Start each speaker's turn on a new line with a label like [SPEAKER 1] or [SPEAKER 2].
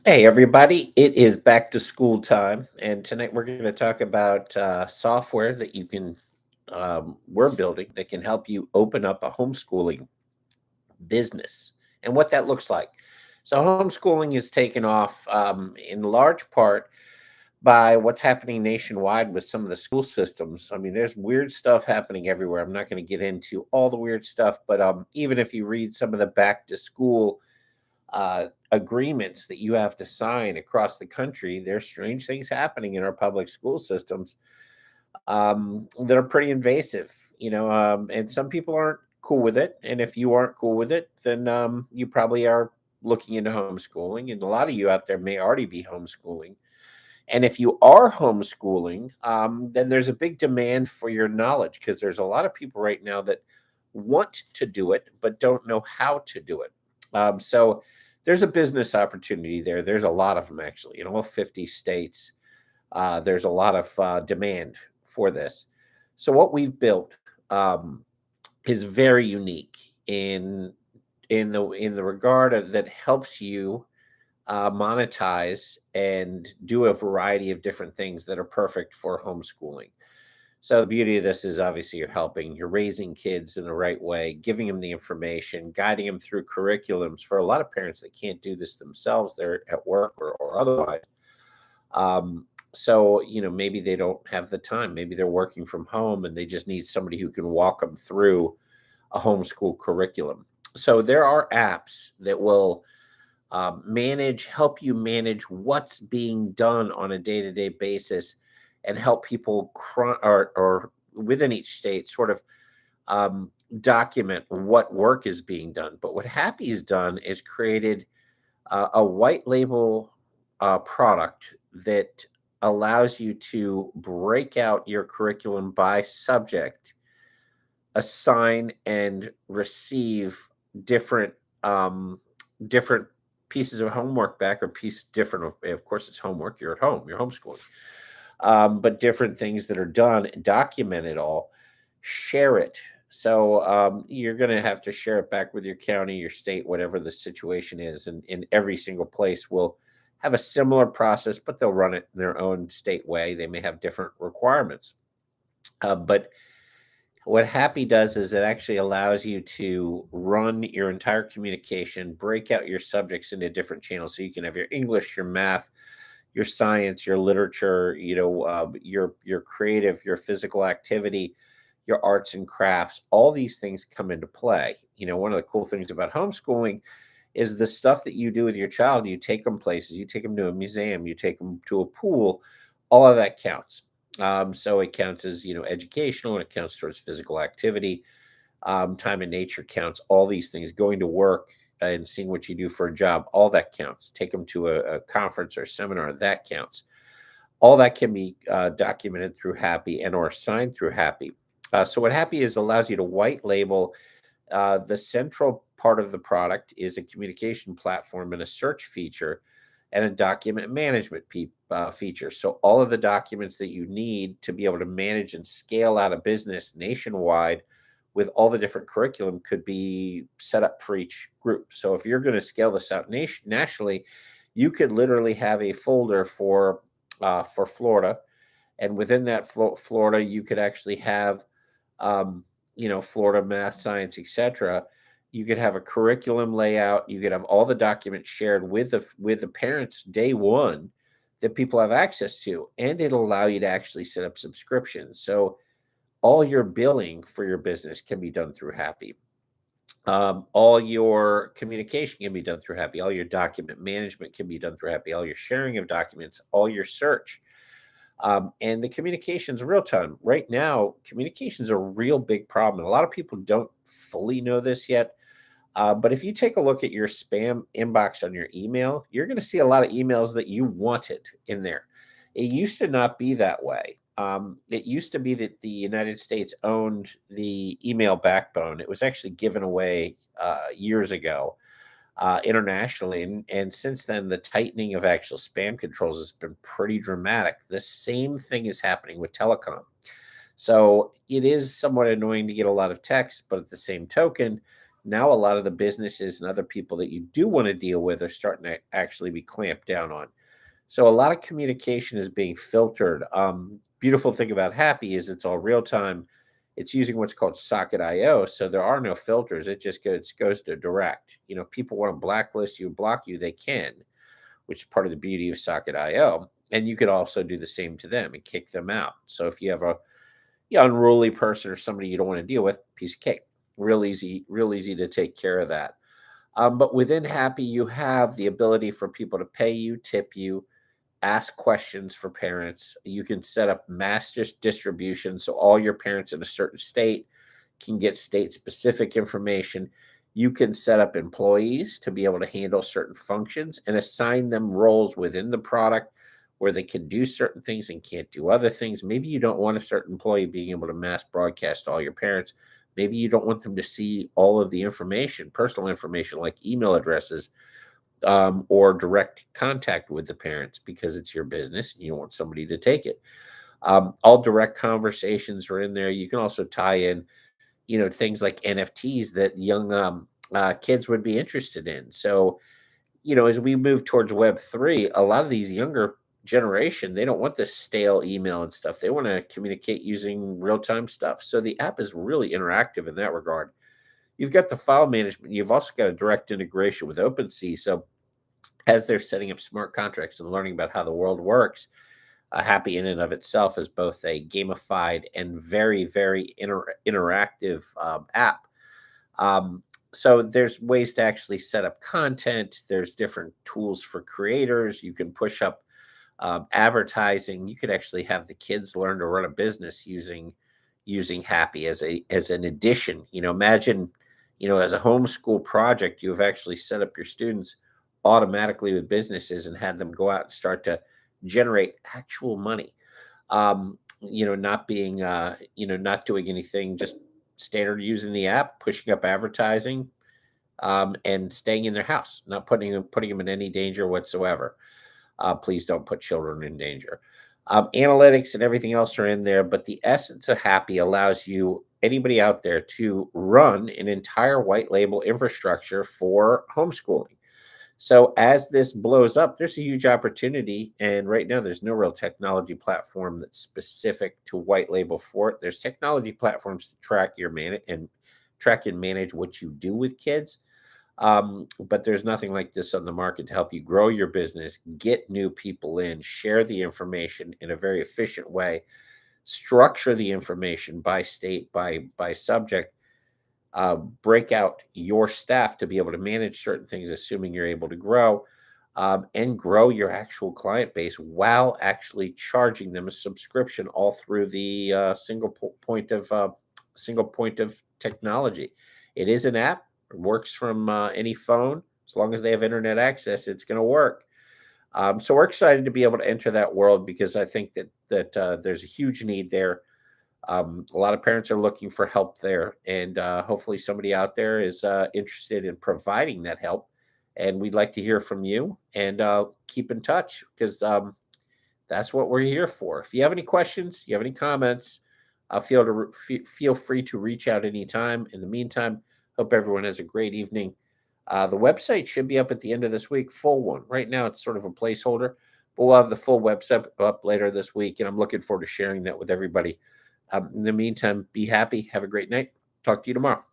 [SPEAKER 1] Hey, everybody, it is back to school time. And tonight we're going to talk about software that we're building that can help you open up a homeschooling business and what that looks like. So, homeschooling is taken off in large part by what's happening nationwide with some of the school systems. I mean, there's weird stuff happening everywhere. I'm not going to get into all the weird stuff, but even if you read some of the back to school agreements that you have to sign across the country, there's strange things happening in our public school systems that are pretty invasive, and some people aren't cool with it. And if you aren't cool with it, then you probably are looking into homeschooling. And a lot of you out there may already be homeschooling. And if you are homeschooling, then there's a big demand for your knowledge because there's a lot of people right now that want to do it but don't know how to do it. So there's a business opportunity there. There's a lot of them actually in all 50 states. There's a lot of demand for this. So what we've built is very unique in the regard of that helps you monetize and do a variety of different things that are perfect for homeschooling. So the beauty of this is obviously you're raising kids in the right way, giving them the information, guiding them through curriculums. For a lot of parents that can't do this themselves, they're at work or otherwise. So maybe they don't have the time. Maybe they're working from home and they just need somebody who can walk them through a homeschool curriculum. So there are apps that will help you manage what's being done on a day-to-day basis and help people or within each state sort of document what work is being done. But what Happy has done is created a white label product that allows you to break out your curriculum by subject, assign and receive different um, different pieces of homework back, or piece different of course it's homework, you're at home, you're homeschooling, but different things that are done, document it all, share it. So you're going to have to share it back with your county, your state, whatever the situation is, and in every single place will have a similar process, but they'll run it in their own state way. They may have different requirements, but what Happy does is it actually allows you to run your entire communication, break out your subjects into different channels. So you can have your English, your math, your science, your literature, your creative, your physical activity, your arts and crafts. All these things come into play. One of the cool things about homeschooling is the stuff that you do with your child. You take them places, you take them to a museum, you take them to a pool. All of that counts. So it counts as educational, and it counts towards physical activity. Time in nature counts. All these things, going to work and seeing what you do for a job, all that counts. Take them to a conference or seminar, that counts. All that can be documented through Happy and or signed through Happy. So what Happy is allows you to white label. The central part of the product is a communication platform and a search feature and a document management feature. So, all of the documents that you need to be able to manage and scale out a business nationwide with all the different curriculum could be set up for each group. So, if you're going to scale this out nationally, you could literally have a folder for Florida, and within that Florida, you could actually have Florida math, science, etc. You could have a curriculum layout. You could have all the documents shared with the parents day one that people have access to, and it'll allow you to actually set up subscriptions. So all your billing for your business can be done through Happy. All your communication can be done through Happy. All your document management can be done through Happy. All your sharing of documents, all your search, and the communication's real time. Right now, communication's a real big problem. And a lot of people don't fully know this yet. But if you take a look at your spam inbox on your email, you're going to see a lot of emails that you wanted in there. It used to not be that way. It used to be that the United States owned the email backbone. It was actually given away years ago internationally. And since then, the tightening of actual spam controls has been pretty dramatic. The same thing is happening with telecom. So it is somewhat annoying to get a lot of text, but at the same token, Now, a lot of the businesses and other people that you do want to deal with are starting to actually be clamped down on. So a lot of communication is being filtered. Beautiful thing about Happy is it's all real time. It's using what's called Socket IO, so there are no filters. It just goes to direct. People want to blacklist you, block you, they can, which is part of the beauty of Socket IO. And you could also do the same to them and kick them out. So if you have a unruly person or somebody you don't want to deal with, piece of cake. Real easy to take care of that. But within Happy, you have the ability for people to pay you, tip you, ask questions for parents. You can set up mass distribution so all your parents in a certain state can get state specific information. You can set up employees to be able to handle certain functions and assign them roles within the product where they can do certain things and can't do other things. Maybe you don't want a certain employee being able to mass broadcast to all your parents. Maybe you don't want them to see all of the information, personal information like email addresses, or direct contact with the parents because it's your business and you don't want somebody to take it. All direct conversations are in there. You can also tie in, things like NFTs that young kids would be interested in. So, as we move towards Web3, a lot of these younger generation, they don't want this stale email and stuff. They want to communicate using real time stuff. So the app is really interactive in that regard. You've got the file management. You've also got a direct integration with OpenSea. So as they're setting up smart contracts and learning about how the world works, Happy in and of itself is both a gamified and very, very interactive app. So there's ways to actually set up content. There's different tools for creators. You can push up advertising. You could actually have the kids learn to run a business using Happy as an addition. Imagine, as a homeschool project, you have actually set up your students automatically with businesses and had them go out and start to generate actual money. Not being, not doing anything, just standard using the app, pushing up advertising, and staying in their house, not putting them in any danger whatsoever. Please don't put children in danger. Analytics and everything else are in there, but the essence of Happy allows anybody out there to run an entire white label infrastructure for homeschooling. So as this blows up, there's a huge opportunity. And right now, there's no real technology platform that's specific to white label for it. There's technology platforms to track and manage what you do with kids. But there's nothing like this on the market to help you grow your business, get new people in, share the information in a very efficient way, structure the information by state, by subject, break out your staff to be able to manage certain things, assuming you're able to grow, and grow your actual client base while actually charging them a subscription all through the single point of technology. It is an app. It works from any phone. As long as they have internet access, it's going to work. So we're excited to be able to enter that world because I think that there's a huge need there. A lot of parents are looking for help there, and hopefully somebody out there is interested in providing that help. And we'd like to hear from you and keep in touch because that's what we're here for. If you have any questions, you have any comments, feel free to reach out anytime. In the meantime, hope everyone has a great evening. The website should be up at the end of this week, full one. Right now, it's sort of a placeholder, but we'll have the full website up later this week, and I'm looking forward to sharing that with everybody. In the meantime, be happy. Have a great night. Talk to you tomorrow.